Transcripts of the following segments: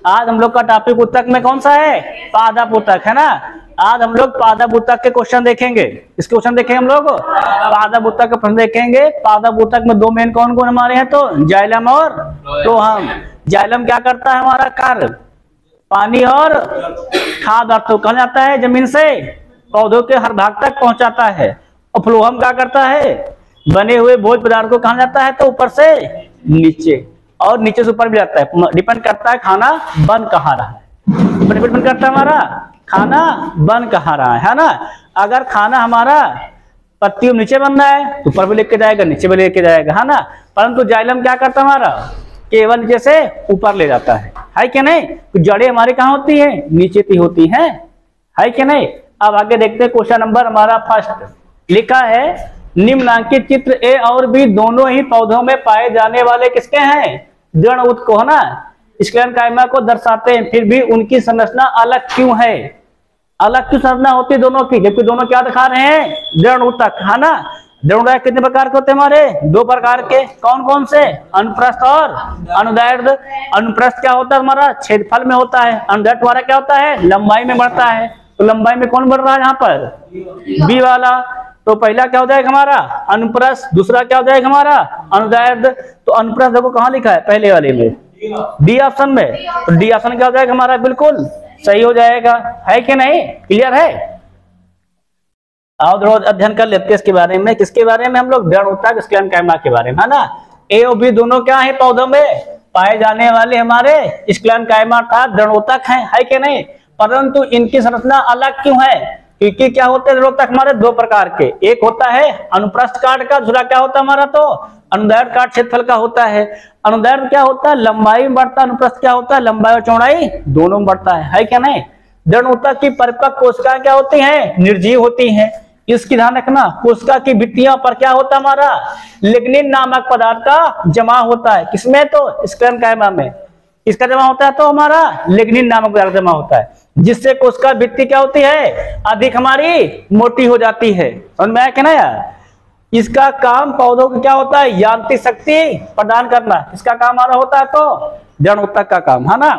आज हम लोग का टॉपिक उत्तक में कौन सा है? पादप उत्तक, है ना। आज हम लोग पादप उत्तक के क्वेश्चन देखेंगे। इसके क्वेश्चन देखेंगे हम लोग, पादप उत्तक के प्रश्न देखेंगे। पादप उत्तक में दो मेन कौन कौन हमारे हैं? तो जाइलम और फ्लोएम। जाइलम क्या करता है? हमारा कार्य पानी और खाद्य पदार्थों कहा जाता है जमीन से पौधों के हर भाग तक पहुंचाता है। और फ्लोएम क्या करता है? बने हुए भोज्य पदार्थ को कहा जाता है तो ऊपर से नीचे और नीचे से ऊपर भी जाता है। डिपेंड करता है खाना बन कहाँ रहा है, डिपेंड करता है हमारा खाना बन कहाँ रहा है ना। अगर खाना हमारा पत्तियों नीचे बन रहा है तो ऊपर भी लेके जाएगा, नीचे भी लेके जाएगा, है ना। परंतु जाइलम क्या करता है? हमारा केवल नीचे से ऊपर ले जाता है कि नहीं। तो जड़ें हमारी कहाँ होती है? नीचे की होती है कि नहीं। अब आगे देखते हैं क्वेश्चन नंबर हमारा फर्स्ट। लिखा है निम्नांकित चित्र ए और बी दोनों ही पौधों में पाए जाने वाले किसके हैं? दृढ़ ऊतक को, है ना, स्क्लेरेंकाइमा को दर्शाते हैं, फिर भी उनकी संरचना अलग क्यों है? अलग क्यों संरचना होती है दोनों की, जबकि दोनों क्या दिखा रहे हैं? दृढ़ ऊतक, है ना। दृढ़ ऊतक कितने प्रकार के होते हैं हमारे? दो प्रकार के। कौन कौन से? अनुप्रस्थ और अनुदैर्ध्य। अनुप्रस्थ क्या होता है? हमारा छेदफल में होता है। अनुदैर्ध्य हमारा क्या होता है? लंबाई में बढ़ता है। तो लंबाई में कौन बढ़ रहा है यहाँ पर? बी वाला। तो पहला क्या हो जाएगा हमारा? अनुप्रस्थ। दूसरा क्या हो जाएगा हमारा? अनुदैर्ध्य। तो अनुप्रस्थ देखो कहाँ लिखा है? पहले वाले में, डी ऑप्शन में। तो डी ऑप्शन क्या हो जाएगा हमारा? बिल्कुल सही हो जाएगा, है कि नहीं? क्लियर है। आओ रोज अध्ययन कर लेते हैं इसके बारे में। किसके बारे में? हम लोग दृढ़ ऊतक स्क्लेरेंकाइमा के बारे में, है ना। ए और बी दोनों क्या है? पौधों में पाए जाने वाले हमारे स्क्लेरेंकाइमा का दृढ़ ऊतक है कि नहीं। परंतु इनकी संरचना अलग क्यों है? क्योंकि क्या होते हैं दृढ़ ऊतक हमारे दो प्रकार के। एक होता है अनुप्रस्थ काट का, दूसरा क्या होता है हमारा? तो अनुदैर्ध्य काट क्षेत्रफल का होता है। अनुदैर्ध्य क्या होता है? लंबाई में बढ़ता है। अनुप्रस्थ क्या होता है? लंबाई और चौड़ाई दोनों में बढ़ता है क्या नहीं। दृढ़ ऊतक की परिपक्व कोशिकाएं क्या होती हैं? निर्जीव होती हैं। इसकी ध्यान रखना, कोशिका की भित्तियों पर क्या होता है हमारा? लिग्निन नामक पदार्थ का जमा होता है। किसमें? तो स्क्लेरेंकाइमा में। इसका जमा होता है तो हमारा लिग्निन नामक पदार्थ जमा होता है, जिससे कोशिका भित्ति क्या होती है? अधिक हमारी मोटी हो जाती है। समझ में आया कि ना यार। इसका काम पौधों को क्या होता है? यांत्रिक शक्ति प्रदान करना। इसका काम हमारा होता है तो दृढ़ ऊतक का काम, है ना।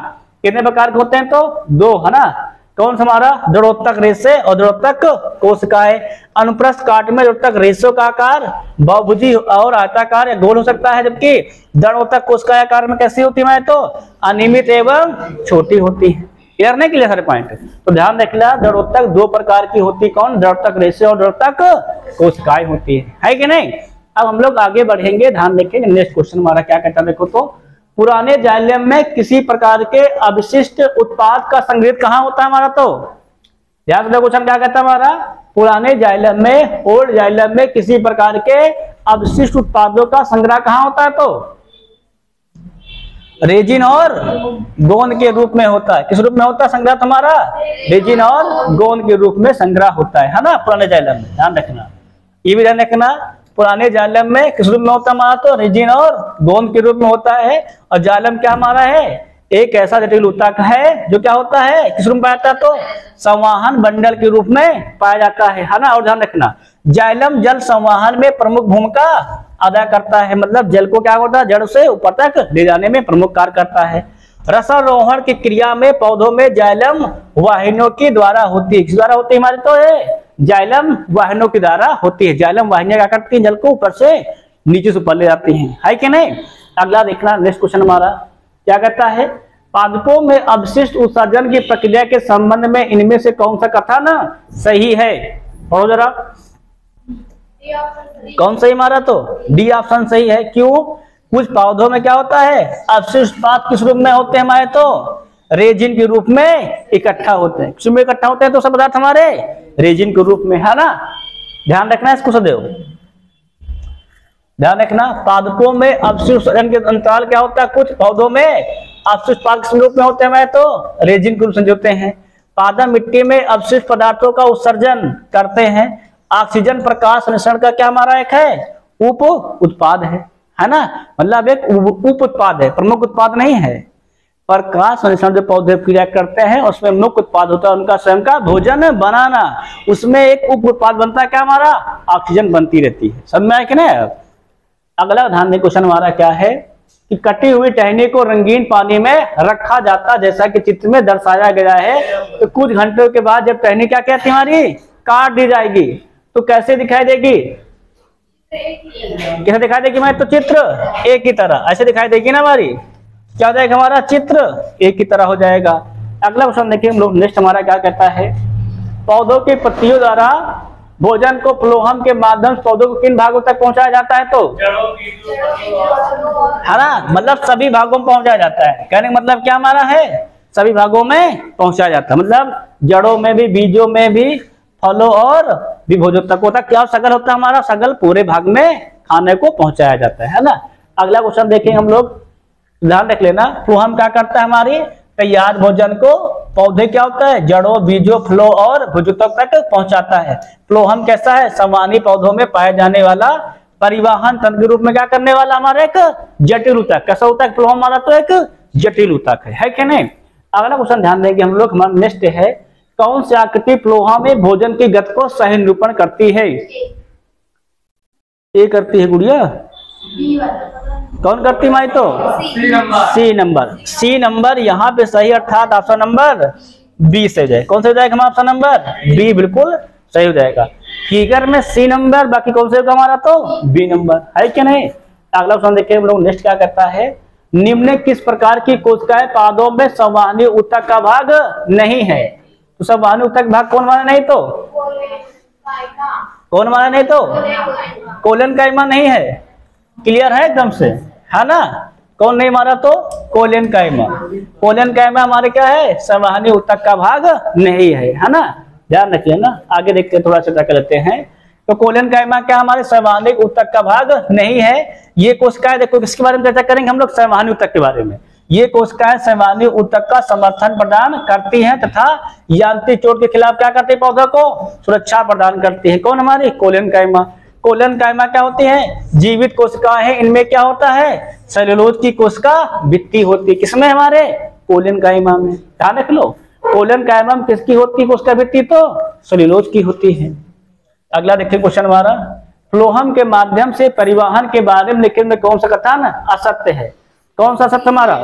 कितने प्रकार के होते हैं? तो दो, है ना। कौन सा हमारा? दृढ़ोत्तक रेशे और दृढ़ोत्तक कोशिकाएं। अनुप्रस्थ काट में दृढ़ोत्तक रेशों का आकार बहुभुजी और आयताकार या गोल हो सकता है, जबकि दृढ़ोत्तक कोशिकाएं आकार में कैसी होती है? तो अनियमित एवं छोटी होती है। क्लियर नहीं? क्लियर सारे पॉइंट। तो ध्यान रखना, दृढ़ोत्तक दो प्रकार की होती। कौन? दृढ़ोत्तक रेशे और दृढ़ोत्तक कोशिकाएं होती है कि नहीं। अब हम लोग आगे बढ़ेंगे, ध्यान रखेंगे। नेक्स्ट क्वेश्चन हमारा क्या कहता है? देखो तो पुराने जाइलम में किसी प्रकार के अवशिष्ट उत्पाद का संग्रहित कहाँ होता है हमारा? तो ध्यान से क्वेश्चन क्या कहता है हमारा? पुराने जाइलम में, ओल्ड जाइलम में किसी प्रकार के अवशिष्ट उत्पादों का संग्रह कहाँ होता है? तो रेजिन और गोंद के रूप में होता है। किस रूप में होता है संग्रह हमारा? रेजिन और गोंद के रूप में संग्रह होता है ना, पुराने जाइलम में। ध्यान रखना, ये भी ध्यान रखना। पुराने जाइलम में किस रूप में होता है हमारा? तो रेजिन और गोंद के रूप में होता है। और जाइलम क्या हमारा है? एक ऐसा जटिल ऊतक है जो क्या होता है? किस रूप में पाया जाता है? तो संवाहन बंडल के रूप में पाया जाता है ना। और ध्यान रखना, जाइलम जल संवाहन में प्रमुख भूमिका अदा करता है। मतलब जल को क्या होता है? जड़ से ऊपर तक ले जाने में प्रमुख कार्य करता है। रसारोहण की क्रिया में पौधों में जाइलम वाहिनियों के द्वारा होती है। किस द्वारा होती है हमारी? तो है जाइलम वाहिनियों के द्वारा होती है। जाइलम वाहिनियां क्या करती हैं? जल को ऊपर से नीचे से ऊपर ले जाती हैं, है कि नहीं। अगला देखना, नेक्स्ट क्वेश्चन हमारा क्या कहता है? पादपों में अवशिष्ट उत्सर्जन की प्रक्रिया के संबंध में इनमें से कौन सा कथन सही है? पढ़ो जरा, कौन सही हमारा? तो डी ऑप्शन सही है। क्यों? कुछ पौधों में क्या होता है? अवशिष्ट उत्पाद किस रूप में होते हैं हमारे? तो रेजिन के रूप में इकट्ठा होते हैं। किस में इकट्ठा होते हैं? तो सब पदार्थ हमारे रेजिन के रूप में, है ना। ध्यान रखना इसको सदैव। ध्यान रखना, पादपों में अवशिष्ट उत्सर्जन के अंतराल क्या होता है? कुछ पौधों में अवशिष्ट उत्पाद किस रूप में होते हैं? तो रेजिन के रूप में होते हैं। पादप मिट्टी में अवशिष्ट पदार्थों का उत्सर्जन करते हैं। ऑक्सीजन प्रकाश संश्लेषण का क्या हमारा एक है? उप उत्पाद है ना। मतलब एक उप उत्पाद है, प्रमुख उत्पाद नहीं है। प्रकाश संश्लेषण जो पौधे क्रिया करते हैं उसमें मुख्य उत्पाद होता है उनका स्वयं का भोजन बनाना। उसमें एक उप उत्पाद बनता है क्या हमारा? ऑक्सीजन बनती रहती है। समझ में आया कि नहीं? अगला ध्यान दें, क्वेश्चन हमारा क्या है? कि कटी हुई टहनी को रंगीन पानी में रखा जाता, जैसा कि चित्र में दर्शाया गया है। तो कुछ घंटों के बाद जब टहनी क्या कहती है हमारी, काट दी जाएगी, तो कैसे दिखाई देगी, कैसे दिखाई देगी हमारी, तो चित्र एक की तरह ऐसे दिखाई देगी ना हमारी, क्या हो जाएगा हमारा चित्र एक की तरह हो जाएगा। अगला क्वेश्चन देखिए हम लोग, नेक्स्ट हमारा क्या कहता है, पौधों की पत्तियों द्वारा भोजन को फ्लोहम के माध्यम से पौधों को किन भागों तक पहुंचाया जाता है, तो है ना, मतलब सभी भागों में पहुंचाया जाता है। कहने का मतलब क्या हमारा है, सभी भागों में पहुंचाया जाता है, मतलब जड़ों में भी, बीजों में भी, फलों और भी भोजों तक होता है। क्या सगल होता है हमारा, सगल पूरे भाग में खाने को पहुंचाया जाता है ना। अगला क्वेश्चन देखेंगे हम लोग, ध्यान रख लेना, फ्लोहम क्या करता है हमारी, तैयार भोजन को पौधे क्या होता है, जड़ों, बीजों, फलों और भोजों तक पहुंचाता है। फ्लोहम कैसा है, संवहनी पौधों में पाए जाने वाला परिवहन तंत्र के रूप में क्या करने वाला हमारा एक जटिल ऊतक। कैसा ऊतक फ्लोहम हमारा, तो एक जटिल ऊतक है कि नहीं। अगला क्वेश्चन ध्यान देंगे हम लोग, हमारा नेक्स्ट है, कौन सी आकृति फ्लोहम में भोजन की गति को सही निरूपण करती है, ये करती है गुड़िया, कौन करती माई, तो सी नंबर, सी नंबर यहाँ पे सही, अर्थात ऑप्शन नंबर बी से हो जाए। कौन सा हो जाएगा हमारा, ऑप्शन नंबर बी बिल्कुल सही हो जाएगा। फिगर में सी नंबर, बाकी कौन सा होगा हमारा, तो बी नंबर, है क्या नहीं। अगला क्वेश्चन देखिए हम लोग, नेक्स्ट क्या करता है, निम्न किस प्रकार की कोशिकाएं पादों में संवहनी ऊतक का भाग नहीं है, तो संवहनी ऊतक भाग कौन माना नहीं, तो कौन माना नहीं, तो कोलन कायमा नहीं है, क्लियर है एकदम से, है ना। कौन नहीं मारा, तो कोलन कायमा, कोलन कायमा हमारे क्या है, संवहनी ऊतक का भाग नहीं है ना, ध्यान रखिए ना। आगे देखते हैं, थोड़ा सा कर लेते हैं, तो कोलन कायमा क्या हमारे संवहनी ऊतक का भाग नहीं है। ये कोशिकाएं देखो, किसके बारे में चर्चा करेंगे हम लोग, संवहनी ऊतक के बारे में। ये कोशिकाएं संवहनी ऊतक का समर्थन प्रदान करती हैं तथा यांत्रिक चोट के खिलाफ क्या करती है, पौधों को सुरक्षा प्रदान करती है। कौन हमारी, कोलन कायमा। कोलन कायमा क्या होती है, जीवित कोशिकाएं हैं, इनमें क्या होता है, सेलुलोज की कोशिका भित्ति होती है, किसमें हमारे, कोलन कायमा में। ध्यान रख लो, कोलन कायमा में किसकी होती है कोशिका भित्ति, तो सेलुलोज की होती है। अगला देखिए क्वेश्चन हमारा, फ्लोहम के माध्यम से परिवहन के बारे में लिखित में कौन सा कथन असत्य है, कौन सा सत्य हमारा,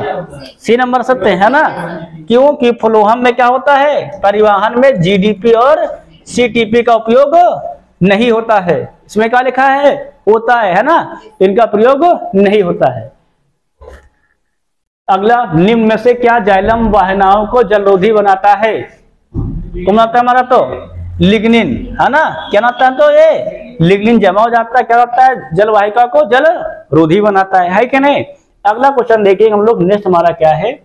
सी नंबर सत्य है ना। क्योंकि फ्लोहम में क्या होता है, परिवहन में जीडीपी और सीटीपी का उपयोग नहीं होता है। इसमें क्या लिखा है, होता है ना, इनका प्रयोग नहीं होता है। अगला, निम्न में से क्या जाइलम वाहिकाओं को जलरोधी बनाता है, कौन बनाता है हमारा, तो लिग्निन, है ना। क्या बनाता है, तो ये लिग्निन जमा हो जाता है, क्या होता है, जल वाहिका को जल रोधी बनाता है कि नहीं। अगला क्वेश्चन देखिए हम लोग, नेक्स्ट हमारा क्या है,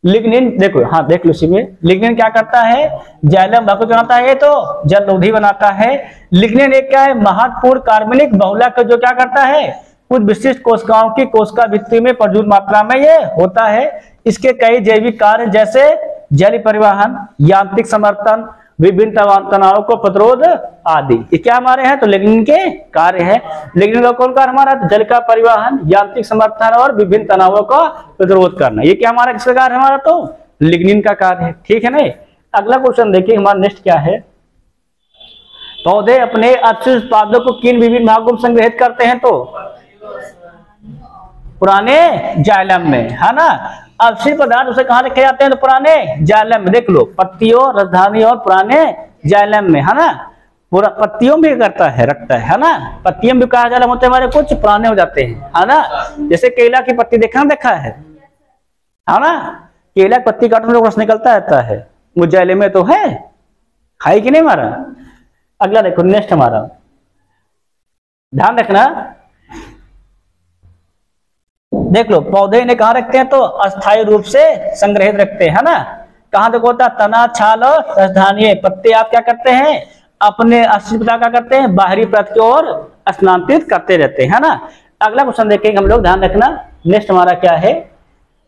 लिग्निन, देखो हाँ देख लो, इसी में लिग्निन क्या करता है, जाइलम वाहिका बनाता है, ये तो जल रोधी बनाता है। लिग्निन एक क्या है, महत्वपूर्ण कार्बनिक बहुलक जो क्या करता है, कुछ विशिष्ट कोशिकाओं की कोशिका भित्ति में प्रचुर मात्रा में ये होता है। इसके कई जैविक कार्य जैसे जल परिवहन, यांत्रिक समर्थन, विभिन्न तनावों को प्रतिरोध आदि, ये क्या हमारे हैं, तो लिग्निन के कार्य है। लिग्निन का कौन कार्य हमारा, तो जल का परिवहन, यांत्रिक समर्थन और विभिन्न तनावों का प्रतिरोध करना, ये क्या हमारा किसका कार्य हमारा, तो लिग्निन का कार्य है, ठीक है ना। अगला क्वेश्चन देखिए हमारा, नेक्स्ट क्या है, पौधे अपने अवशिष्ट उत्पादों को किन विभिन्न भागों में संग्रहित करते हैं, तो पुराने जाइलम में, है ना। अवशिष्ट पदार्थ उसे कहाँ रखे जाते हैं, तो पुराने जाइलम में। देख लो, पत्तियों, राजधानी और पुराने जाइलम में, है ना। पूरा पत्तियों में करता है, रखता है ना। पत्तियों में कहा जाइलम होते हैं हमारे, कुछ पुराने हो जाते हैं, है ना। जैसे केला की पत्ती देखा है ना, केला की पत्ती काटने में रस निकलता रहता है, वो जाइलम में तो है कि नहीं हमारा। अगला देखो, नेक्स्ट हमारा, ध्यान रखना, देख लो, पौधे इन्हें कहाँ रखते हैं, तो अस्थायी रूप से संग्रहित रखते हैं, है ना। कहाँ तक होता है, तना, छाल और राजधानी। पत्ते आप क्या करते हैं, अपने अस्थिपता क्या करते हैं, बाहरी परत की ओर स्थानांतरित करते रहते हैं, है ना। अगला क्वेश्चन देखेंगे हम लोग, ध्यान रखना, नेक्स्ट हमारा क्या है,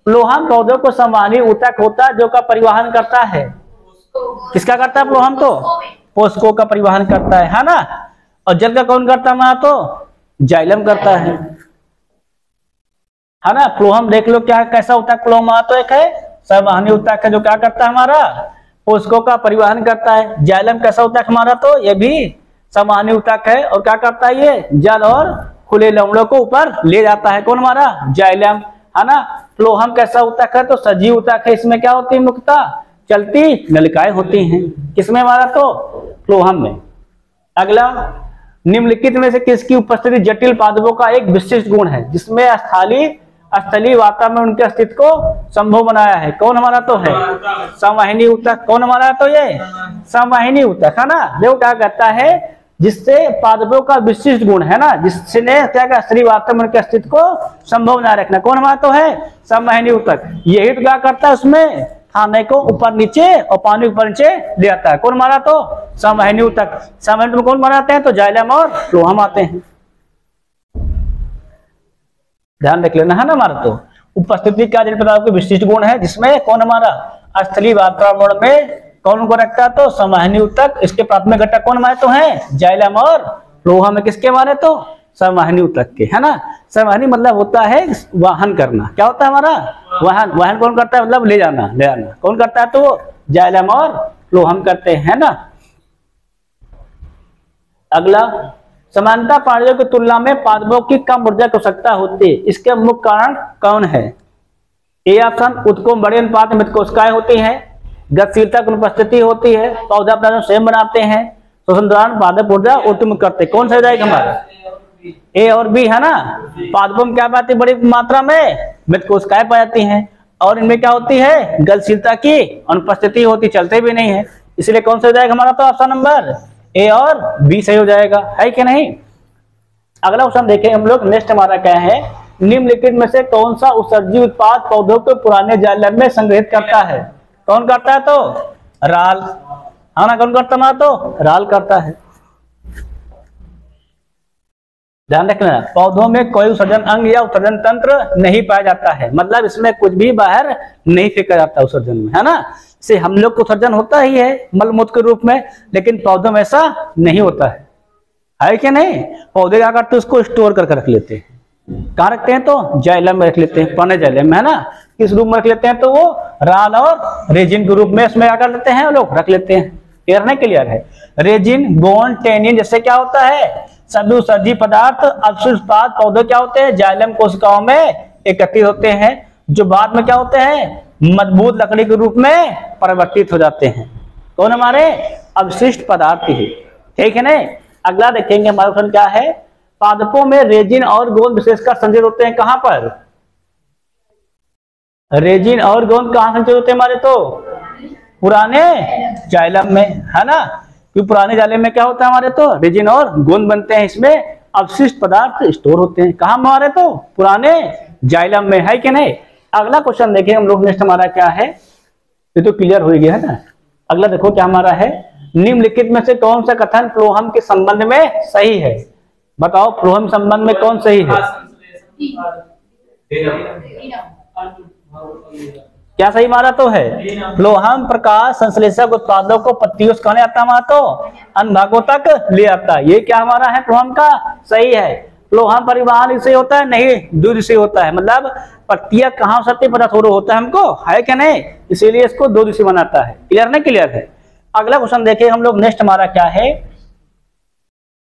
फ्लोहम पौधों को संवहनी ऊतक होता है जो का परिवहन करता है, किसका करता है फ्लोहम, तो पोषकों का परिवहन करता है ना। और जल का कौन करता है हमारा, तो जाइलम करता है ना। फ्लोहम देख लो क्या कैसा होता है, फ्लोहम तो एक है संवहनी ऊतक है जो क्या करता है हमारा, पोषकों का परिवहन करता है। जाइलम कैसा होता है हमारा, तो ये भी संवहनी ऊतक है और क्या करता है, ये जल और खुले लवणों को ऊपर ले जाता है, कौन हमारा, जाइलम। है ना। फ्लोहम कैसा ऊतक है? तो सजीव ऊतक है। इसमें क्या होती है? मुख्यतः चलती नलिकाएं होती हैं। किसमें हमारा? तो फ्लोहम में। अगला, निम्नलिखित में से किसकी उपस्थिति जटिल पादपों का एक विशिष्ट गुण है जिसमें स्थलीय वातावरण में उनके अस्तित्व को संभव बनाया है? कौन हमारा? तो है संवाहिनी ऊतक। कौन हमारा? तो ये संवाहिनी ऊतक, है ना। देखो क्या कहता है, जिससे पादपों का विशिष्ट गुण है ना, जिसने क्या कहा, स्थलीय वातावरण में उनके अस्तित्व को संभव बनाए रखना। कौन हमारा? तो है संवाहिनी ऊतक। यही तो क्या करता है, उसमें खाने को ऊपर नीचे और पानी ऊपर नीचे ले आता है। कौन हमारा? तो संवाहिनी ऊतक। संवाहिनी में कौन बनाते हैं? तो जाइलम और फ्लोहम आते हैं। ध्यान रख लेना, है ना। हमारा तो उपस्थिति क्या जल पदार्थ के विशिष्ट गुण है जिसमें कौन हमारा? स्थलीय वातावरण में कौन को रखता है? तो संवाहिनी ऊतक। इसके प्राथमिक घटक कौन हमारे? तो है जाइलम और फ्लोहम। किसके हमारे? तो संवाहिनी ऊतक के, है ना। संवाहिनी मतलब होता है वाहन करना। क्या होता है हमारा? वाहन। वाहन कौन करता है? मतलब ले जाना, ले आना। कौन करता है? तो जाइलम और फ्लोहम करते हैं ना। अगला, समानता प्राणियों की तुलना में पादपों की कम ऊर्जा की आवश्यकता होती है, इसके मुख्य कारण कौन है? ए ऑप्शन, ऊतकों बड़े अनुपात में मृत कोशिकाएं होती हैं, गतिशीलता की अनुपस्थिति होती है, पौधा अपना स्वयं बनाते हैं, श्वसन दौरान पादप ऊर्जा उत्पन्न करते। कौन सा जाएगा हमारा? ए और बी, है ना। पादपों में क्या पाती? बड़ी मात्रा में मृत कोशिकाएं पाई जाती हैं और इनमें क्या होती है? गतिशीलता की अनुपस्थिति होती, चलते भी नहीं है। इसलिए कौन सा जाएगा हमारा? तो ऑप्शन नंबर ए और बी सही हो जाएगा, है कि नहीं। अगला क्वेश्चन देखें हम लोग। नेक्स्ट हमारा क्या है, निम्नलिखित में से कौन सा उत्सर्जी उत्पाद पौधों को पुराने जाइलम में संग्रहित करता है? कौन करता है? तो राल, है ना। कौन करता है? तो राल करता है। ध्यान रखना, पौधों में कोई उत्सर्जन अंग या उत्सर्जन तंत्र नहीं पाया जाता है, मतलब इसमें कुछ भी बाहर नहीं फेंका जाता उत्सर्जन में, है ना। से हम लोग को उत्सर्जन होता ही है मलमूत्र के रूप में, लेकिन पौधों में ऐसा नहीं होता है कि नहीं। पौधे क्या करते हैं? उसको स्टोर करके रख लेते हैं। कहाँ रखते हैं? तो जाइलम में रख लेते हैं, पुराने जाइलम में, है ना। किस रूप में रख लेते हैं? तो वो राल और रेजिन के रूप में उसमें क्या कर लेते हैं लोग? रख लेते हैं। क्लियर नहीं? क्लियर है। रेजिन, बोन, टेनिन जैसे क्या होता है? सभी उत्सर्जी पदार्थ अवशिष्ट उत्पाद पौधे क्या होते हैं? जाइलम कोशिकाओं में एकत्रित होते हैं, जो बाद में क्या होते हैं? मजबूत लकड़ी के रूप में परिवर्तित हो जाते हैं। कौन हमारे? अवशिष्ट पदार्थ ही, ठीक है ना। अगला देखेंगे हमारा क्वेश्चन क्या है, पादपों में रेजिन और गोंद विशेषकर संचित होते हैं कहां पर? रेजिन और गोंद कहां संचित होते हैं हमारे? तो पुराने जाइलम में, है ना। क्योंकि पुराने जाइलम में क्या होता है हमारे? तो रेजिन और गोंद बनते हैं, इसमें अवशिष्ट पदार्थ स्टोर होते हैं। कहां हमारे? तो पुराने जाइलम में, है कि नहीं। अगला क्वेश्चन देखें हम लोग। नेक्स्ट हमारा क्या है, ये तो क्लियर हो गया है ना। अगला देखो क्या हमारा है, निम्नलिखित में से कौन सा कथन फ्लोहम के संबंध में सही है? बताओ, फ्लोहम संबंध में कौन सही है? क्या सही मारा? तो है फ्लोहम प्रकाश संश्लेषक उत्पादों को पत्तियों से कहने आता हमारा तो अनुभागों तक ले आता है। ये क्या हमारा है? फ्लोहम का सही है। फ्लोहम परिवहन इससे होता है? नहीं, दूर से होता है। मतलब पत्तियां कहाँ हो सकती है पता थोड़ा होता है हमको, है क्या नहीं। इसीलिए इसको दो दिशा बनाता है। क्लियर नहीं? क्लियर है। अगला क्वेश्चन देखिए हम लोग। नेक्स्ट हमारा क्या है,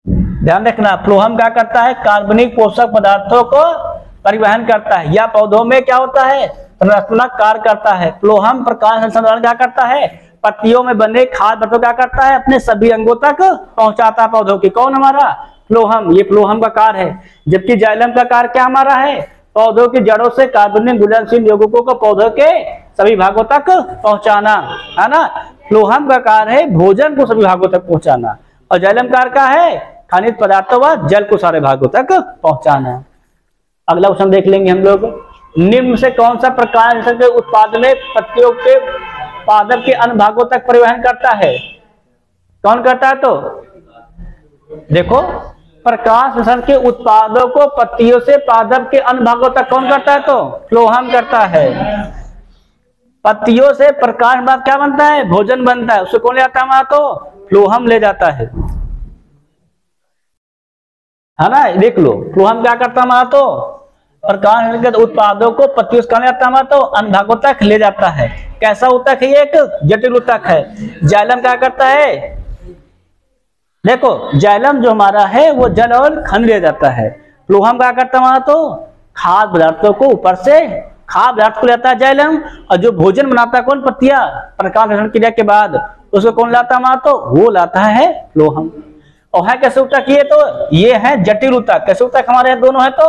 ध्यान रखना, फ्लोहम क्या करता है? कार्बनिक पोषक पदार्थों को परिवहन करता है, या पौधों में क्या होता है? संरचनात्मक कार्य करता है। फ्लोहम प्रकाश संश्लेषण क्या करता है? पत्तियों में बने खाद्य पदार्थों क्या करता है? अपने सभी अंगों तक पहुंचाता है पौधों की। कौन हमारा? फ्लोहम। ये फ्लोहम का कार्य है। जबकि जाइलम का कार्य क्या हमारा है? पौधों की जड़ों से कार्बनिक घुलनशील यौगिकों को पौधों के सभी भागों तक पहुंचाना, है ना। फ्लोहम का कार्य है भोजन को सभी भागों तक पहुंचाना, और जाइलम कार्य का है खनिज पदार्थों व जल को सारे भागों तक पहुंचाना। अगला क्वेश्चन देख लेंगे हम लोग। निम्न से कौन सा प्रकाश के उत्पाद में पत्तियों के पादप के अन्य भागों तक परिवहन करता है? कौन करता है? तो देखो, प्रकाश संश्लेषण के उत्पादों को पत्तियों से पादप के अन्य भागों तक कौन करता है? तो फ्लोहम करता है। पत्तियों से प्रकाश बाद क्या बनता है? भोजन बनता है। उससे कौन ले जाता है हमारा? तो फ्लोहम ले जाता है ना। देख लो, फ्लोहम क्या करता है हमारा? तो प्रकाश के उत्पादों को पत्तियों से कहाँ ले जाता है हमारा? तो अन्य भागों तक ले जाता है। कैसा ऊतक है? ये एक जटिल ऊतक है। जाइलम क्या करता है? देखो, जाइलम जो हमारा है वो जल और खनिज ले जाता है। फ्लोहम क्या करता है हमारा? तो खाद्य पदार्थों को ऊपर से, खाद्य पदार्थ को लाता है जाइलम, और जो भोजन बनाता है कौन, पत्तियां, प्रकाश संश्लेषण क्रिया के बाद उसको कौन लाता है हमारा, तो वो लाता है फ्लोहम। और है कैसे ऊतक, ये तो ये है जटिल ऊतक। कैसे ऊतक हमारे दोनों है तो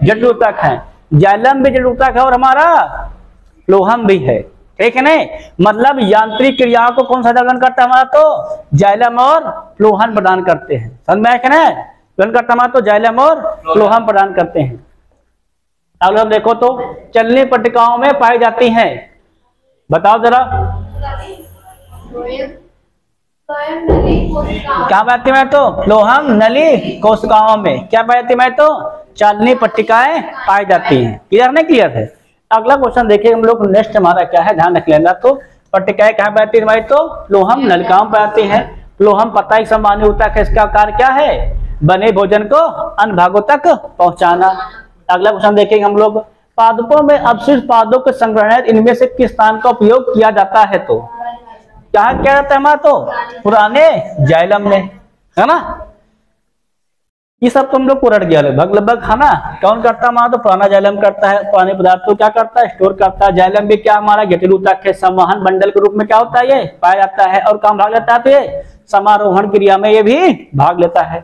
जटिल ऊतक है, जाइलम भी जटिल ऊतक है और हमारा फ्लोहम भी है, ठीक है नहीं। मतलब यांत्रिक क्रियाओं को कौन सा प्रदान करता है हमारा, तो जाइलम और फ्लोहम प्रदान करते हैं। समझ में आया ना, प्रदान करता हमारा तो जाइलम और फ्लोहम प्रदान करते हैं। अगर देखो तो चलनी पट्टिकाओं में पाई जाती हैं, बताओ जरा क्या पाती मैं तो, फ्लोहम नली कोशिकाओं में क्या पाती मैं तो, चलनी पट्टिकाएं पाई जाती हैं। क्लियर नहीं, क्लियर है। अगला क्वेश्चन देखिए हम लोग, नेक्स्ट हमारा क्या है, ध्यान रख लेना। तो पट्टिकाएं कहाँ पाती है भाई, तो फ्लोहम नलिकाओं में पाती है। फ्लोहम पता ही सम्मान्य ऊतक है, इसका कार्य क्या है, बने भोजन को अन्य भागों तक पहुंचाना। अगला क्वेश्चन देखेंगे हम लोग, पादपों में अवशिष्ट पादों के संग्रहण इनमें से किस स्थान का उपयोग किया जाता है, तो क्या किया जाता है हमारा, तो पुराने जाइलम में, है ना। ये सब तो हम लोग पूरा गया लगभग है ना। कौन करता है हमारा, तो पुराना जाइलम करता है, पुराने पदार्थ को क्या करता है, स्टोर करता है। जाइलम भी क्या हमारा जटिल ऊतक है, संवहन बंडल के रूप में क्या होता है, ये पाया जाता है और काम भाग लेता है, तो ये समारोहण क्रिया में ये भी भाग लेता है।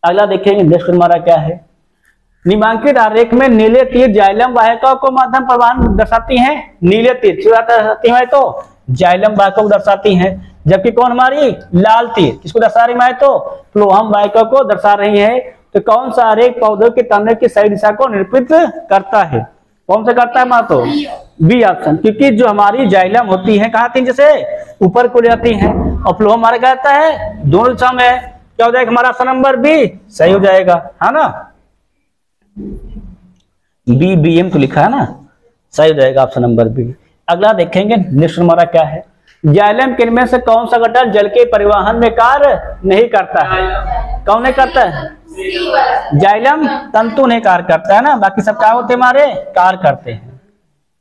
अगला देखेंगे नेक्स्ट हमारा क्या है, निम्नांकित आरेख में नीले तीर जाइलम वाहिकाओं को माध्यम प्रवाहन दर्शाती हैं। नीले तीर दर्शाती है तो जाइलम वाहिकाओं को दर्शाती हैं, जबकि कौन हमारी लाल तीर किसको दर्शा रही है, तो फ्लोहम वाहिकाओं को दर्शा रही है। तो कौन सा आरेख पौधों के तने की सही दिशा को निरूपित करता है, कौन सा करता है हमारा, तो बी ऑप्शन। क्योंकि जो हमारी जाइलम होती है कहाँ, तीन जैसे ऊपर को ले जाती है, और फ्लोहम हमारा क्या होता है, दोनों दिशा में। क्या हो जाएगा हमारा ऑप्शन नंबर बी सही हो जाएगा, है ना। बी बी एम तो लिखा है ना, सही हो जाएगा ऑप्शन नंबर बी। अगला देखेंगे नेक्स्ट हमारा क्या है, जाइलम के इनमें से कौन सा घटक जल के परिवहन में कार्य नहीं करता है, कौन नहीं करता है, जाइलम तंतु नहीं कार्य करता है ना, बाकी सब क्या होते हमारे कार्य करते हैं,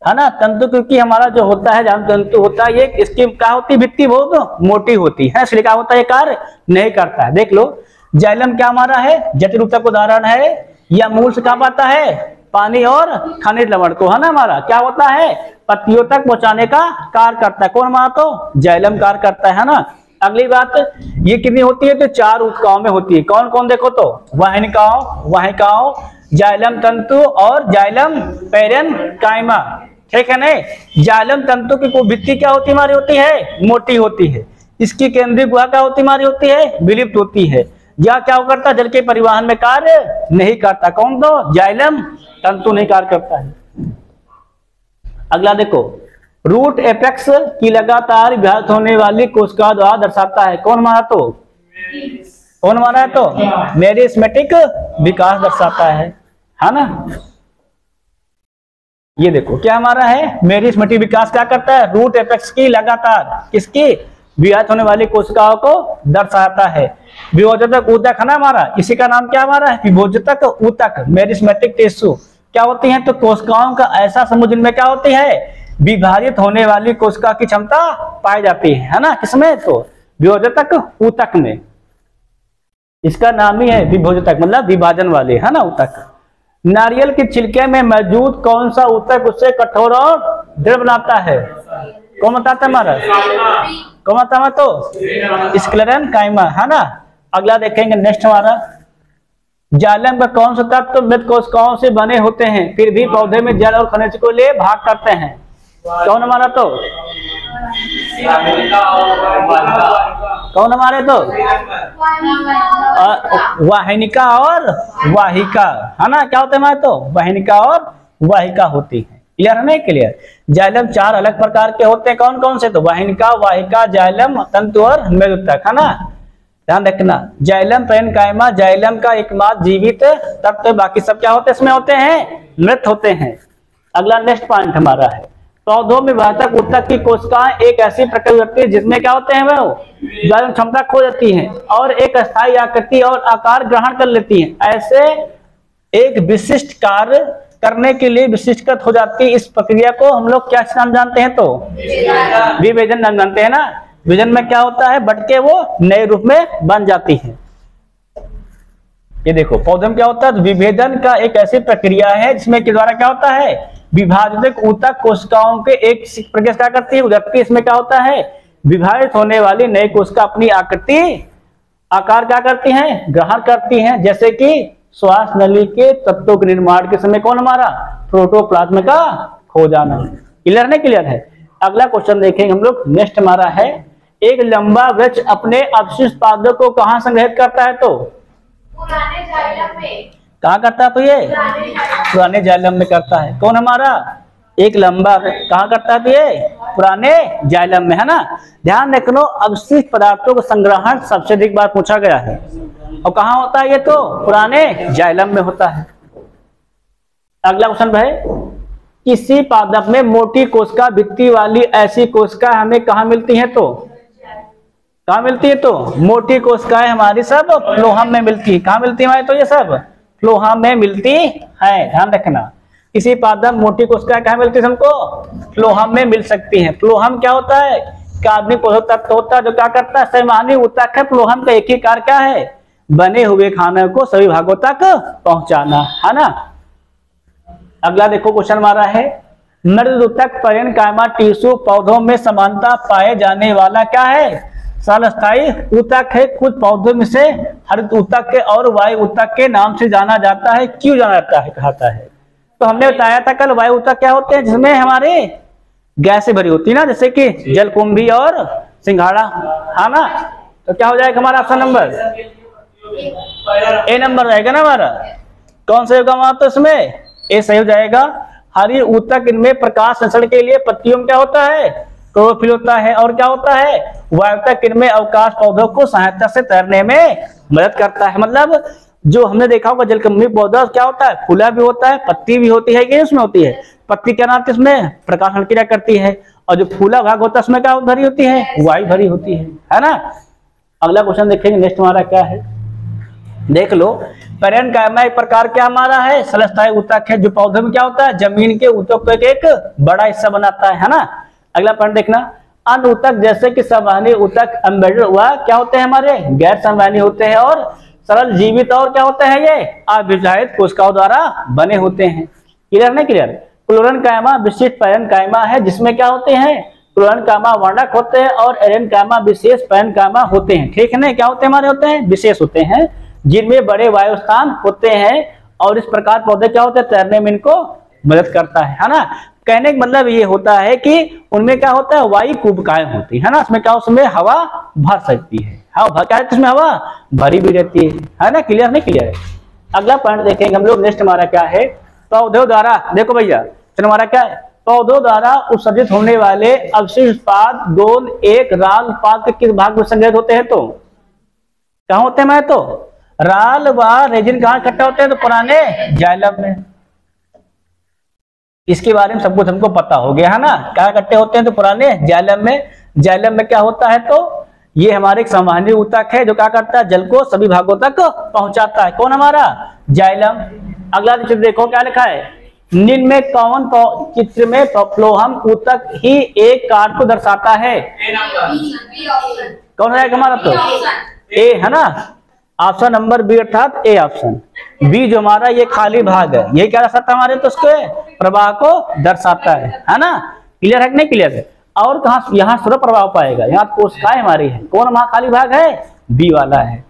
है ना। तंतु क्योंकि हमारा जो होता है जाइलम तंतु होता है, ये इसकी क्या होती है, भित्ति बहुत मोटी होती है, इसलिए क्या होता है, ये कार्य नहीं करता है। देख लो जाइलम क्या हमारा है, जटिल ऊतक उदाहरण है, या मूल से क्या पाता है, पानी और खनिज लवण को, है ना। हमारा क्या होता है, पत्तियों तक पहुंचाने का कार्य करता है, कौन हमारा, तो जाइलम कार्य करता है ना। अगली बात, ये कितनी होती है, तो चार ऊतकों में होती है। कौन कौन, देखो तो वाहिकाओं, जाइलम तंतु और जाइलम पैरेनकाइमा, ठीक है नहीं। जाइलम तंतु की भित्ति क्या होती हमारी, होती है मोटी होती है। इसकी केंद्रीय गुहा क्या होती हमारी, होती है विलुप्त होती है। या क्या करता, जल के परिवहन में कार्य नहीं करता, कौन, तो जाइलम तंतु नहीं कार्य करता है। अगला देखो, रूट एपेक्स की लगातार विभाजित होने वाली कोशिका द्वारा दर्शाता है, कौन हमारा, तो कौन हमारा है, तो मेरिस्मेटिक विकास दर्शाता है ना। ये देखो क्या हमारा है, मेरिस्मेटिक विकास क्या करता है, रूट एपेक्स की लगातार किसकी विभाजित होने वाली कोशिकाओं को दर्शाता है। विभोजक ऊतक है ना हमारा, इसी का नाम क्या हमारा है, विभोजक ऊतक, मेरिस्मेटिक टिश्यू क्या होती है, तो कोशिकाओं का ऐसा समूह जिनमें क्या होती है, विभाजित होने वाली कोशिका की क्षमता पाई जाती है ना, किसमें, तो विभोजक ऊतक में। इसका नाम ही है विभोजक, मतलब विभाजन वाले, है ना ऊतक। नारियल के छिलके में मौजूद कौन सा ऊतक उससे कठोर और दृढ़ बनाता है, कौन बताता है हमारा, कौन बताता है, तो स्क्लेरेनकाइमा, है ना। अगला देखेंगे नेक्स्ट हमारा, जाइलम का कौन सा तत्व मृत कोशिकाओं से बने होते हैं फिर भी पौधे में जल और खनिज को ले भाग करते हैं, कौन हमारा, तो कौन हमारे, तो वाहिनिका और वाहिका, है ना। क्या होते हैं हमारे, तो वाहिनिका और वाहिका होती है। क्लियर है नहीं, क्लियर। जाइलम चार अलग प्रकार के होते हैं, कौन कौन से, तो वाहिनिका, वाहिका, जाइलम तंतु और मेरुतक, है ना। ध्यान रखना, जाइलम पैरेनकाइमा जाइलम का एकमात्र जीवित तत्व, बाकी सब क्या होते हैं, इसमें होते हैं मृत होते हैं। अगला नेक्स्ट पॉइंट हमारा है, पौधों में विभाजक ऊतक की कोशिकाएं एक ऐसी प्रक्रिया होती है जिसमें क्या होते हैं, वो जाइलम क्षमता खो जाती है और एक अस्थायी आकृति और आकार ग्रहण कर लेती है। ऐसे एक विशिष्ट कार्य करने के लिए विशिष्टकृत हो जाती है। इस प्रक्रिया को हम लोग क्या नाम जानते हैं, तो विभेदन नाम जानते हैं ना। विभेदन में क्या होता है, बट के वो नए रूप में बन जाती है। ये देखो पौधे में क्या होता है, विभेदन का एक ऐसी प्रक्रिया है जिसमें के द्वारा क्या होता है, विभाजित ऊतक कोशिकाओं के एक प्रक्रिया क्या करती है, जबकि इसमें क्या होता है, विभाजित होने वाली नई कोशिका अपनी आकृति आकार क्या करती हैं, ग्रहण करती हैं, जैसे कि श्वास नली के तत्वों के निर्माण के समय कौन हमारा, प्रोटोप्लाज्म का खो जाना। क्लियर नहीं क्लियर है। अगला क्वेश्चन देखेंगे हम लोग, नेक्स्ट हमारा है, एक लंबा वृक्ष अपने अवशिष्ट पादों को कहां संग्रहित करता है, तो पुराने जाइलम में। कहा करता है, तो ये पुराने जाइलम में करता है। कौन हमारा, एक लंबा कहाँ करता है, तो ये पुराने जाइलम में, है ना। ध्यान रखना अवशिष्ट पदार्थों का संग्रहण सबसे अधिक बार पूछा गया है, और कहाँ होता है ये, तो पुराने जाइलम में होता है। अगला क्वेश्चन है, किसी पादप में मोटी कोशिका भित्ति वाली ऐसी कोशिका हमें कहाँ मिलती है, तो कहाँ मिलती है, तो मोटी कोशिकाएं हमारी सब फ्लोहम में मिलती है। कहाँ मिलती है हमारी, तो ये सब फ्लोहम में मिलती है। ध्यान रखना, किसी पादप मोटी कोशिकाएं कहाँ मिलती है हमको, फ्लोहम में मिल सकती हैं। फ्लोहम क्या होता है, कार्बनिक पोषक तत्व होता है जो क्या करता है, सहमानी ऊतक है। फ्लोहम का एक ही कार्य क्या है, बने हुए खाने को सभी भागों तक पहुंचाना, है ना। अगला देखो क्वेश्चन हमारा है, मृद ऊतक पैरेन्काइमा टिश्यू पौधों में समानता पाए जाने वाला क्या है, स्थलस्थायी ऊतक है। कुछ पौधों में से हरित ऊतक के और वायु ऊतक के नाम से जाना जाता है। क्यों जाना जाता है, कहता है, तो हमने बताया था कल वायु ऊतक क्या होते हैं, जिसमें हमारे गैसें भरी होती है ना, जैसे कि जलकुंभी और सिंघाड़ा, है ना। तो क्या हो जाएगा हमारा ऑप्शन नंबर ए नंबर रहेगा ना हमारा। कौन सा होगा हमारा, तो इसमें ए सही हो जाएगा। हरी ऊतक इनमें प्रकाश संश्लेषण के लिए पत्तियों में क्या होता है, क्लोरोफिल होता है। और क्या होता है, वायुतक इनमें अवकाश पौधों को सहायता से तैरने में मदद करता है। मतलब जो हमने देखा होगा जलकुंभी पौधा क्या होता है, फूला भी होता है, पत्ती भी होती है, कि उसमें होती है पत्ती, क्या नाम है इसमें प्रकाश क्रिया करती है। और जो फूला भाग होता है उसमें क्या भरी होती है, वायु भरी होती है ना। अगला क्वेश्चन देखेंगे, नेक्स्ट हमारा क्या है, देख लो। पैरेन्काइमा एक प्रकार क्या हमारा है, स्थलस्थायी ऊतक है, जो पौधे में क्या होता है, जमीन के ऊतक का एक बड़ा हिस्सा बनाता है ना। अगला पॉइंट देखना, अन्य ऊतक जैसे कि संवहनी ऊतक एम्बेडेड हुआ क्या होते हैं हमारे, गैर संवहनी होते हैं और सरल जीवित और क्या होते हैं, ये अविभाजित कोशिकाओं द्वारा बने होते हैं। क्लियर नहीं क्लियर। प्लूरेन्काइमा विशिष्ट पैरेन्काइमा है, जिसमें क्या होते हैं, प्लूरेन्काइमा वर्णक होते हैं और एरेन्काइमा विशेष पैरेन्काइमा होते हैं। ठीक है ना, क्या होते हैं हमारे, होते हैं विशेष होते हैं, जिनमें बड़े वायु स्थान होते हैं। और इस प्रकार पौधे क्या होते हैं, तैरने में इनको मदद करता है ना। कहने का मतलब ये होता है कि उनमें क्या होता है, वायु कुबकाएं होती है ना, उसमें क्या, उसमें हवा भर सकती है, हाँ क्या है, उसमें हवा भरी भी रहती है ना। क्लियर नहीं क्लियर है। अगला पॉइंट देखेंगे हम लोग, नेक्स्ट हमारा क्या है, पौधों द्वारा, देखो भैया चलो हमारा क्या है, पौधों द्वारा उत्सर्जित होने वाले अवशिष्ट उत्पाद गोल एक राल उत्पाद के किस भाग में संग्रहित होते हैं, तो कहाँ होते हैं, मैं तो राल व रेजिन कहाँ इकट्ठा होते हैं, तो पुराने जाइलम में। इसके बारे में सब कुछ हमको पता हो गया है ना, कहाँ इकट्ठे होते हैं, तो पुराने जाइलम में। जाइलम में क्या होता है, तो ये हमारे एक संवहनी ऊतक है जो क्या करता है, जल को सभी भागों तक पहुंचाता है। कौन हमारा, जाइलम। अगला चित्र देखो क्या लिखा है, निम्न में कौन चित्र में फ्लोहम ऊतक ही एक कार्य को दर्शाता है, कौन है हमारा, तो ए है ना, ऑप्शन नंबर बी अर्थात ए ऑप्शन बी। जो हमारा ये खाली भाग है, ये क्या दर्शाता है हमारे, तो उसके प्रवाह को दर्शाता है ना। क्लियर है कि नहीं क्लियर है। और कहा यहाँ सूर्य प्रभाव पाएगा, यहाँ कोशिकाएं हमारी है, कौन हमारा खाली भाग है, बी वाला है।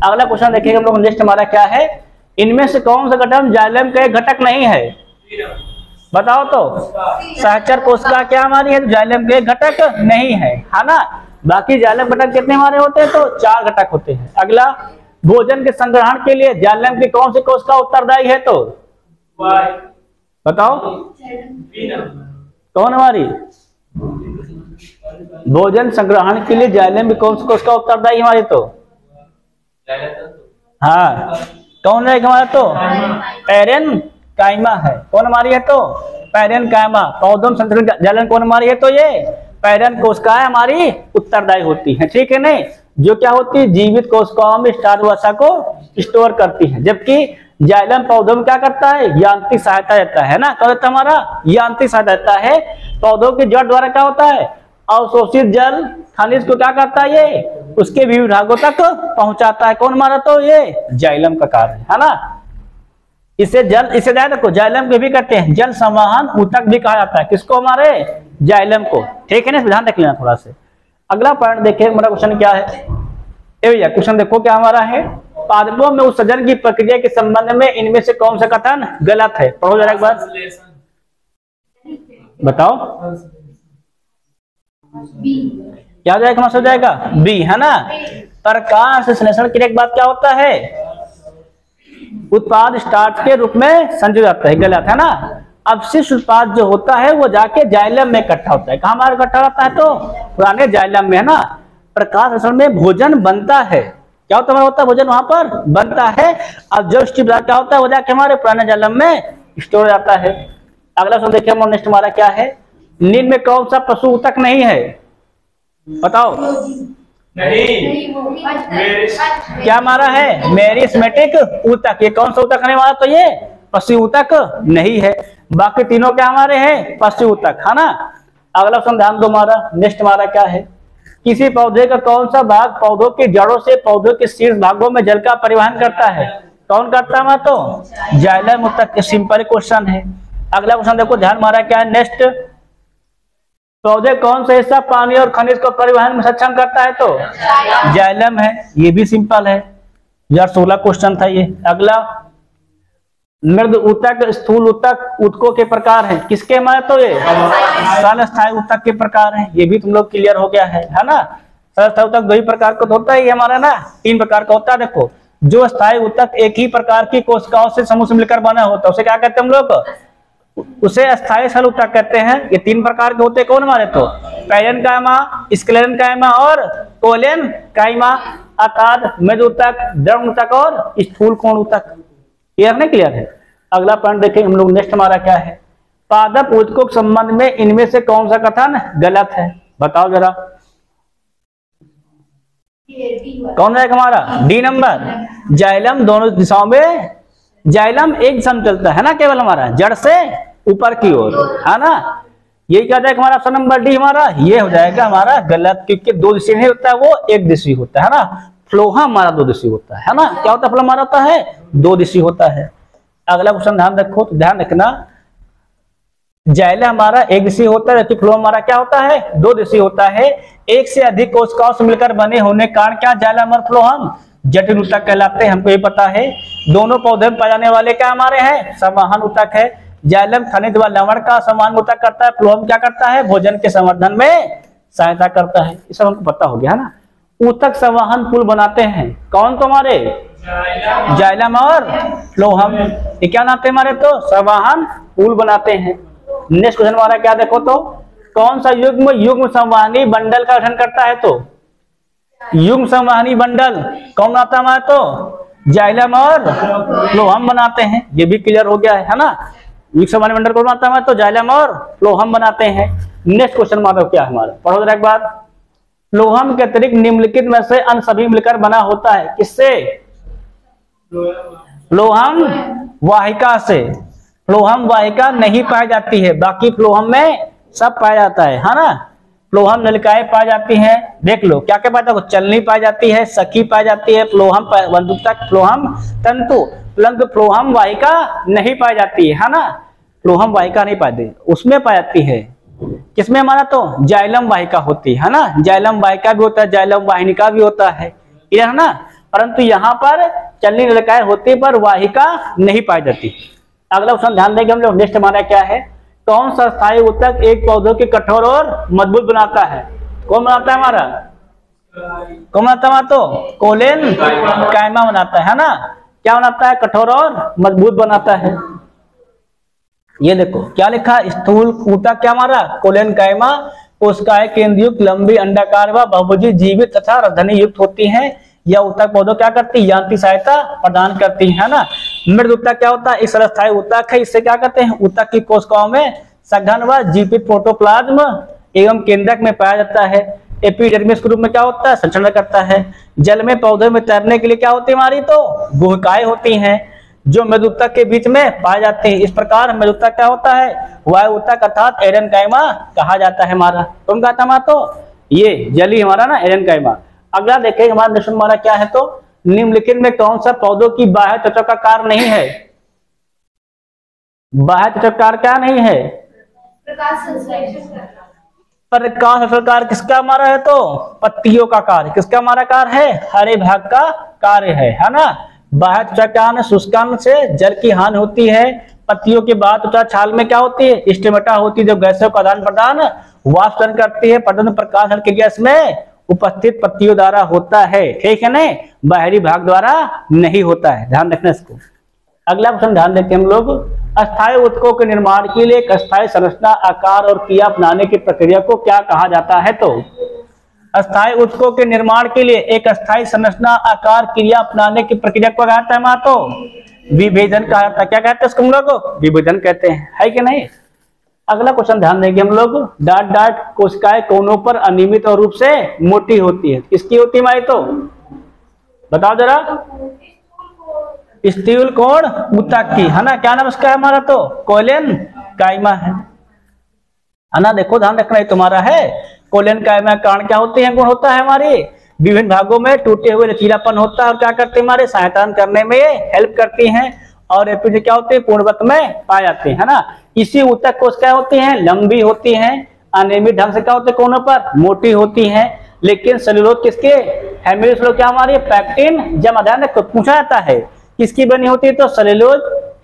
अगला क्वेश्चन देखेंगे हम लोग, नेक्स्ट हमारा क्या है, इनमें से कौन सा घटक जाइलम का एक घटक नहीं है, बताओ तो। सहचर कोशिका क्या हमारी है, तो जाइलम के घटक नहीं है ना। बाकी जाइलम घटक कितने हमारे होते हैं, तो 4 घटक होते हैं। अगला, भोजन के संग्रहण के लिए जाइलम की कौन सी कोशिका उत्तरदायी है, तो बताओ कौन हमारी, भोजन संग्रहण के लिए जाइलम की कौन सी कोशिका उत्तरदायी हमारी, तो हाँ कौन है हमारा, तो पैरेन्काइमा है। कौन हमारी है, तो पैरेन्काइमा। पौधों में संग्रहण जाइलम कौन हमारी है, तो ये पैरेन कोशिकाएं हमारी उत्तरदायी होती हैं। ठीक है नहीं, जो क्या होती है, जीवित कोशिकाओं में स्टार्च वसा को स्टोर करती है, जबकि जाइलम पौधों में क्या करता है, यांत्रिक सहायता देता है ना। क्या होता है हमारा, यांत्रिक सहायता देता है। पौधों की जड़ द्वारा क्या होता है, अवशोषित जल खनिज को क्या करता है, ये उसके विभिन्न भागों तक पहुंचाता है। कौन हमारा तो ये जाइलम का कार्य है ना। इसे ध्यान रखो, जाइलम के भी कहते हैं जल संवहन ऊतक भी कहा जाता है। किसको? हमारे जाइलम को। ठीक है ना, ध्यान रख लेना थोड़ा से। अगला पॉइंट देखिए हमारा क्वेश्चन क्या है। ये भैया क्वेश्चन देखो क्या हमारा है, पादपों में उत्सर्जन की प्रक्रिया के संबंध में इनमें से कौन सा कथन गलत है? पढ़ो जरा एक बार, बताओ क्या हो जाएगा? हो जाएगा बी, है ना। प्रकाश संश्लेषण क्रिया के बाद क्या होता है? उत्पाद स्टार्च के रूप में संजो जाता है, गलत है ना। अवशिष्ट उत्पाद जो होता है वो जाके जाइलम में इकट्ठा होता है। कहाँ हमारा इकट्ठा होता है? तो पुराने जाइलम में, है ना। प्रकाश संश्लेषण में भोजन बनता है, क्या होता है? भोजन वहां पर बनता है। अब जो स्टीम क्या होता है वो जाके हमारे पुराने जाइलम में स्टोर हो जाता है। अगला सवाल देखिए हम नेक्स्ट हमारा क्या है, निम्न में कौन सा पशु ऊतक नहीं है? बताओ। नहीं क्या हमारा है? मेरिस्मेटिक ऊतक। ये कौन सा ऊतक नहीं हमारा? तो ये पशु ऊतक नहीं है। बाकी तीनों क्या हमारे हैं? पशु ऊतक, है ना। अगला ऑप्शन ध्यान दो हमारा, नेक्स्ट हमारा क्या है, किसी पौधे का कौन सा भाग पौधों की जड़ों से पौधों के शीर्ष भागों में जल का परिवहन करता है? कौन करता है? तो जाइलम ऊतक। सिंपल क्वेश्चन है। अगला क्वेश्चन देखो, ध्यान हमारा क्या है नेक्स्ट, पौधे कौन सा हिस्सा पानी और खनिज को परिवहन में सक्षम करता है? तो जाइलम है। ये भी सिंपल है। 2016 क्वेश्चन था ये। अगला, मृद ऊतक स्थूल ऊतक ऊतकों के प्रकार हैं। किसके हमारे? तो ये स्थल ऊतक के प्रकार हैं। ये भी तुम लोग क्लियर हो गया है ना। स्थल ऊतक दो ही प्रकार का होता है, ये हमारा ना 3 प्रकार का होता है। देखो, जो स्थायी ऊतक एक ही प्रकार की कोशिकाओं से समूह से मिलकर बना होता है उसे क्या कहते हैं हम लोग? उसे अस्थायी स्थल ऊतक कहते हैं। ये 3 प्रकार के होते हैं। कौन हमारे? तो पैरेन्काइमा, स्क्लेरेन्काइमा और कोलेन्काइमा, अर्थात मृद ऊतक, द्रव ऊतक और स्थूल कोण ऊतक। क्लियर नहीं? क्लियर है। अगला पॉइंट देखें हम लोग नेक्स्ट हमारा क्या है, पादप ऊतकों के संबंध में इनमें से कौन सा कथन गलत है? बताओ जरा। कौन है हमारा? D number. जाइलम दोनों दिशाओं में, जाइलम एक दिशा में चलता है ना, केवल हमारा जड़ से ऊपर की ओर, है ना। ये क्या जाएगा हमारा? ऑप्शन नंबर डी हमारा ये हो जाएगा हमारा गलत, क्योंकि 2 दिशा नहीं होता है, वो एक दिशी होता है ना। फ्लोहा हमारा 2 दिशी होता है ना। क्या होता है? फ्लो हमारा होता है 2 दिशी होता है। अगला क्वेश्चन ध्यान रखो, तो ध्यान रखना, जाइलम हमारा एक दिशी होता है, जबकि फ्लो हमारा क्या होता है? 2 दिशी होता है। एक से अधिक कोशिकाओं से मिलकर बने होने के कारण क्या जाइलम और फ्लोहम जटिल ऊतक कहलाते हैं। हमको ये पता है। दोनों पौधे में पाए जाने वाले क्या हमारे हैं? संवहन ऊतक है। जाइलम खनिज व लवण का संवहन ऊतक करता है, फ्लोहम क्या करता है? भोजन के संवर्धन में सहायता करता है। ये सब हमको पता हो गया है ना। ऊतक संवहन पुल बनाते हैं। कौन? तो हमारे जाइलम और फ्लोहम। ये क्या बनाते हैं हमारे? तो संवहन पुल बनाते हैं। नेक्स्ट क्वेश्चन हमारा क्या देखो तो, कौन सा युग्म संवहनी बंडल का गठन करता है? तो युग्म संवहनी बंडल कौन बनाता है हमारे? तो जाइलम और फ्लोहम बनाते हैं। ये भी क्लियर हो गया है ना। युग्म संवहनी बंडल कौन बनाता है हमारे? तो जाइलम और फ्लोहम बनाते हैं। नेक्स्ट क्वेश्चन हमारा क्या है? हमारा पढ़ो जरा एक बार। फ्लोहम के अतिरिक्त निम्नलिखित में से अन्य सभी मिलकर बना होता है। किससे? फ्लोहम वाहिका से। फ्लोहम वाहिका नहीं पाई जाती है, बाकी फ्लोहम में सब पाया जाता है ना। फ्लोहम नलिकाएं पाई जाती हैं। देख लो क्या क्या पाया? चलनी पाई जाती है, सखी पाई जाती है, फ्लोहम बंधुकता, फ्लोहम तंतु, परंतु फ्लोहम वाहिका नहीं पाई जाती है ना। फ्लोहम वाहिका नहीं पाई, उसमें पाई जाती है। किसमें हमारा? तो जाइलम वाहिका होती है ना। जाइलम वाहिका भी होता है, जाइलम वाहिनिका भी होता है, क्लियर है ना। परंतु यहाँ पर चलनी नलिकाएं होती है पर वाहिका नहीं पाई जाती। अगला ऑप्शन ध्यान देंगे हम लोग। नेक्स्ट हमारा क्या है, कौन सा स्थायी ऊतक एक पौधों के कठोर और मजबूत बनाता है? कौन बनाता है हमारा? कौन बनाता है? तो कोलेन्काइमा बनाता है ना। क्या बनाता है? कठोर और मजबूत बनाता है। ये देखो क्या लिखा, स्थूल ऊतक क्या हमारा? कोलेन्काइमा कोशिकाएं केंद्र युक्त, लंबी, अंडाकार व बहुभुजी, जीवित तथा रधनी युक्त होती हैं। यह ऊतक पौधों क्या करती है? यांत्रिक सहायता प्रदान करती है ना। मृद ऊतक क्या होता है? इस स्थायी ऊतक है। इससे क्या करते हैं? ऊतक की कोशिकाओं में सघन व जीवित प्रोटोप्लाज्म एवं केंद्रक में पाया जाता है। एपिडर्मिस के रूप में क्या होता है? संचरण करता है। जल में पौधे में तैरने के लिए क्या होती है हमारी? तो गुहिकाएं होती हैं जो मृद ऊतक के बीच में पाए जाते हैं। इस प्रकार मृद ऊतक क्या होता है? वायु ऊतक अर्थात एरेन्काइमा कहा जाता है हमारा। कौन कहता है हमारा? तो ये जली हमारा ना एरेन्काइमा। अगला देखेंगे हमारा नेक्स्ट हमारा क्या है, तो निम्नलिखित में कौन सा पौधों की बाह्य त्वचा का कार्य नहीं है? बाह्य त्वचा का कार्य क्या नहीं है? प्रकाश संश्लेषण करना। प्रकाश संश्लेषण किसका हमारा है? तो पत्तियों का कार्य। किसका हमारा कार्य है? हरे भाग का कार्य है ना। बाह्य त्वचा क्या शुष्कांग से जल की हानि होती है। पत्तियों के बाद त्वचा छाल में क्या होती है? स्टिमेटा होती है, जो गैसों का आदान प्रदान वाष्पन करती है, परंतु प्रकाश हल्के गैस में उपस्थित पत्तियों द्वारा होता है, ठीक है नहीं, बाहरी भाग द्वारा नहीं होता है, ध्यान रखना इसको। अगला क्वेश्चन ध्यान देते हैं हम लोग, अस्थायी ऊतकों के निर्माण के लिए एक अस्थायी संरचना, आकार और क्रिया अपनाने की प्रक्रिया को क्या कहा जाता है? तो अस्थायी ऊतकों के निर्माण के लिए एक अस्थायी संरचना, आकार, क्रिया अपनाने की प्रक्रिया को कहता है हमारा तो विभेदन कहा जाता है। क्या कहते हैं इसको हम लोग? विभेदन कहते हैं, है कि नहीं। अगला क्वेश्चन ध्यान देंगे हम लोग, डाट डाट कोशिकाएं कोनों पर अनियमित और रूप से मोटी होती है, किसकी होती है हमारी? तो बताओ जरा। स्थूल कोण ऊतक की, है ना। क्या नाम इसका है हमारा? तो कोलेन काइमा है ना। देखो ध्यान रखना, तुम्हारा है कोलेन काइमा। कारण क्या होते हैं? गुण होता है हमारे विभिन्न भागों में टूटे हुए लचीलापन होता है, और क्या करते हैं? हमारे सहायता करने में ये हेल्प करती हैं, और फिर क्या होते हैं? पूर्णवत में पाए जाते हैं, है ना। इसी ऊतक कोश क्या होती हैं? लंबी होती हैं, अनियमित ढंग से क्या होते हैं? कोनों पर मोटी होती हैं, लेकिन सेलुलोज किसके? हेमिसेलुलोज क्या हमारे? पैक्टिन। जब अध्ययन पूछा जाता है किसकी बनी होती है? तो सेलुलोज,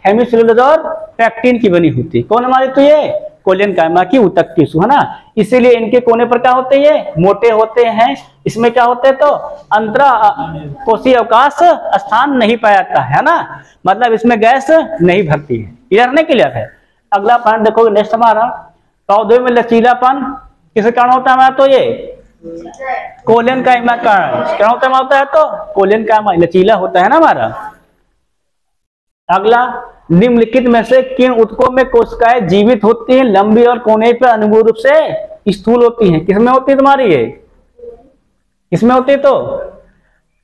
हेमिसेलुलोज और पैक्टिन की बनी होती है। कौन हमारी? तो ये कोलेन काइमा की ऊतक टिश्यू, है ना। इसीलिए इनके कोने पर क्या होते हैं? ये मोटे होते हैं। इसमें क्या होते हैं? तो अंतरा कोशीय अवकाश स्थान नहीं पाया जाता है ना, मतलब इसमें गैस नहीं भरती है। क्लियर नहीं? क्लियर है। अगला पॉइंट देखो नेक्स्ट हमारा, पौधों में लचीलापन किस कारण होता है हमारा? तो ये कोलेन काइमा कारण क्या होता है हमारा? तो कोलेन काइमा लचीला होता है ना हमारा। अगला, निम्नलिखित में से किन ऊतकों में कोशिकाएं जीवित होती हैं, लंबी और कोने पर अनुरूप रूप से स्थूल होती हैं? किसमें होती है तुम्हारी? ये किसमें होती है? तो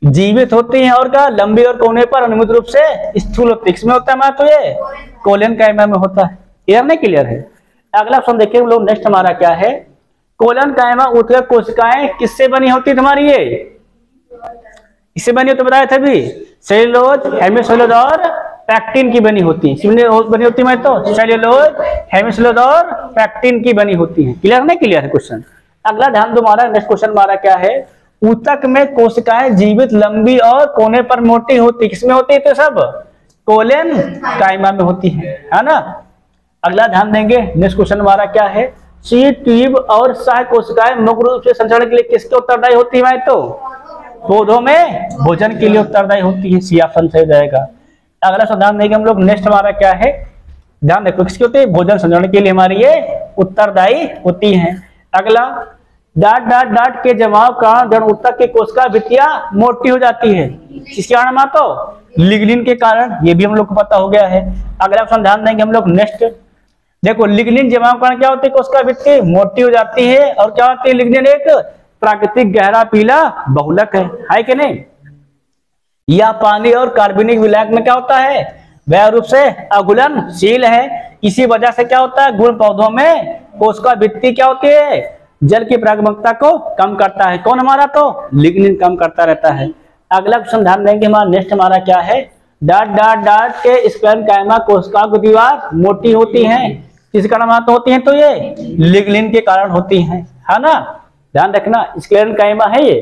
जीवित होती हैं, और क्या? लंबी और कोने पर अनुरूप रूप से स्थूल होती है। किसमें होता है हमारा? तो ये कोलेन काइमा में होता है। क्लियर नहीं? क्लियर है। अगला क्वेश्चन देखिए हम लोग, नेक्स्ट हमारा क्या है, कोलेन काइमा ऊतक कोशिकाएं किससे बनी होती है तुम्हारी? ये इससे बनी होती बताया था भी, सेलुलोज, हेमिसेलुलोज और पैक्टिन की बनी होती है। बनी होती है तो सेलुलोज, हेमिसेलुलोज और पैक्टिन की बनी होती है। क्लियर नहीं? क्लियर है क्वेश्चन। अगला ध्यान दो हमारा, नेक्स्ट क्वेश्चन हमारा क्या है, ऊतक में कोशिकाएं जीवित, लंबी और कोने पर मोटी होती, किसमें होती है? तो सब कोलेन काइमा में होती है ना। अगला ध्यान देंगे, नेक्स्ट क्वेश्चन हमारा क्या है, सीड, ट्यूब और सह कोशिकाएं मुख्य रूप से संचरण के लिए किसके उत्तरदायी होती है? तो पौधों में भोजन के लिए उत्तरदायी होती है। सी ऑप्शन सही जाएगा। अगला ध्यान देंगे हम लोग, नेक्स्ट हमारा क्या है, ध्यान देखो किसकी होती है? भोजन संचरण के लिए हमारी ये उत्तरदायी होती है। अगला, डाट डाट डाट के जमाव कारण जड़ ऊतक के कोशिका भित्तियां मोटी हो जाती है, किसके कारण? तो लिग्निन के कारण। ये भी हम लोग को पता हो गया है। अगला ऑप्शन ध्यान देंगे हम लोग, नेक्स्ट देखो, लिग्निन जमाव कारण क्या होती है? कोशिका भित्ति मोटी हो जाती है, और क्या होती है? लिग्निन एक प्राकृतिक गहरा पीला बहुलक है कि नहीं। यह पानी और कार्बनिक विलायक में क्या होता है? वह रूप से अघुलनशील है। इसी वजह से क्या होता है? गुण पौधों में कोशिका भित्ति क्या होती है? जल की प्रागमकता को कम करता है। कौन हमारा? तो लिग्निन कम करता रहता है। अगला क्वेश्चन ध्यान देंगे हमारा, नेक्स्ट हमारा क्या है, डाट डाट डाट के स्क्लेरन काइमा कोशिकाओं की दीवार मोटी होती है, किस कारण होती है? तो ये लिग्निन के कारण होती है ना। ध्यान रखना, स्क्लेरन काइमा है ये।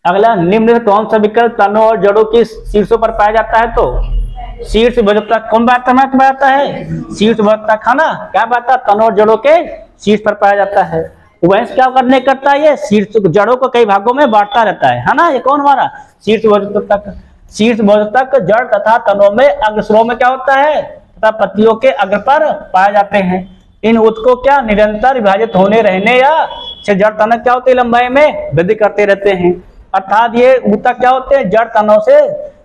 अगला, निम्न कौन सा विकल्प तनों और जड़ों के शीर्षों पर पाया जाता है? तो शीर्ष भोजक कौन पाता है? शीर्ष भोजक है ना। क्या बात है? तनों और जड़ों के शीर्ष पर पाया जाता है। वंश क्या करने करता है? ये शीर्ष जड़ों को कई भागों में बांटता रहता है ना। ये कौन हमारा? शीर्ष भोजक। शीर्ष भोजक जड़ तथा तनों में अग्रस्रों में क्या होता है? तथा पत्तियों के अग्र पर पाए जाते हैं। इन ऊतकों क्या निरंतर विभाजित होने रहने या जड़ तनक क्या होते हैं? लंबाई में वृद्धि करते रहते हैं। अर्थात ये ऊतक क्या होते हैं? जड़ तनों से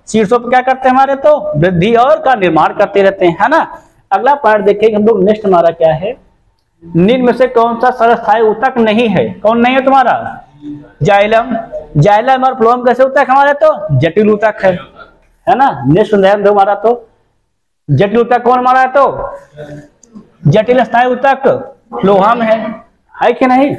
शीर्षों पर क्या करते हैं हमारे? तो वृद्धि और का निर्माण करते रहते हैं, है ना। अगला पॉइंट देखेंगे हम लोग, नेक्स्ट हमारा क्या है, निम्न में से कौन सा सरस्थायी ऊतक नहीं है? कौन नहीं है तुम्हारा? जाइलम। जाइलम और फ्लोएम कैसे ऊतक हमारे? तो जटिल ऊतक है ना। नेक्स्ट ध्यान दो हमारा, तो जटिल ऊतक कौन हमारा है? तो जटिल स्थायी ऊतक फ्लोएम है कि नहीं।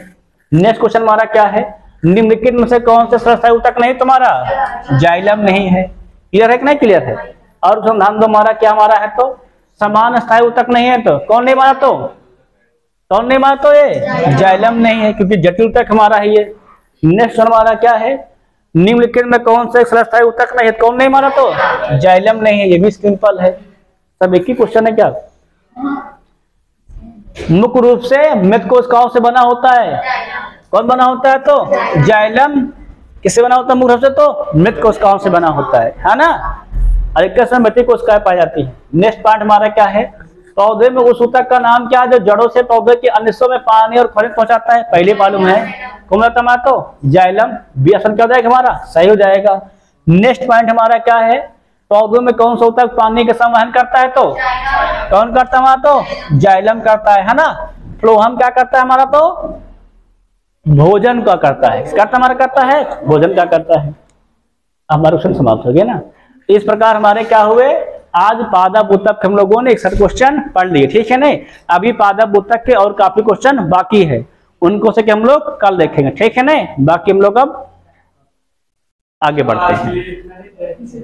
नेक्स्ट क्वेश्चन हमारा क्या है, निम्नलिखित में से कौन से स्थूल स्थायी ऊतक नहीं तुम्हारा? जाइलम नहीं है। क्लियर है कि नहीं क्लियर है? और ध्यान दो, हमारा क्या हमारा है तो समान स्थायी ऊतक नहीं है, तो कौन नहीं मारा? तो कौन नहीं मारा? तो ये जाइलम नहीं है, क्योंकि जटिल ऊतक हमारा है ये। नेक्स्ट हमारा क्या है? निम्नलिखित में कौन से स्थूल ऊतक नहीं है? कौन नहीं मारा? तो जाइलम नहीं है, ये भी सिंपल है। सब एक ही क्वेश्चन है क्या? मुख्य रूप से मृत कोशिकाओं से बना होता है। कौन बना होता है? तो जाइलम। किससे बना होता है मुख्य रूप से? तो मृत कोशिकाओं से बना होता है ना। अधिकतर समय मृत कोशिकाएं पाई जाती है। नेक्स्ट पार्ट हमारा क्या है? पौधे में उस ऊतक का नाम क्या है जो जड़ों से पौधे के अन्य हिस्सों में पानी और खनिज पहुंचाता है? पहले मालूम है, कौन रहता हमारा? तो जाइलम। बी ऑप्शन क्या हो जाएगा हमारा? सही हो जाएगा। नेक्स्ट पॉइंट हमारा क्या है? पौधों में कौन सा ऊतक पानी का संवहन करता है? तो कौन करता है हमारा? तो जाइलम करता है ना। फ्लोहम क्या करता है हमारा? तो भोजन का करता है। करता हमारा करता है भोजन का करता है। हमारा क्वेश्चन समाप्त हो गया ना। इस प्रकार हमारे क्या हुए? आज पादप ऊतक हम लोगों ने 61 क्वेश्चन पढ़ लिए, ठीक है नहीं। अभी पादप ऊतक के और काफी क्वेश्चन बाकी है, उनको से हम लोग कल देखेंगे, ठीक है नहीं। बाकी हम लोग अब आगे बढ़ते हैं।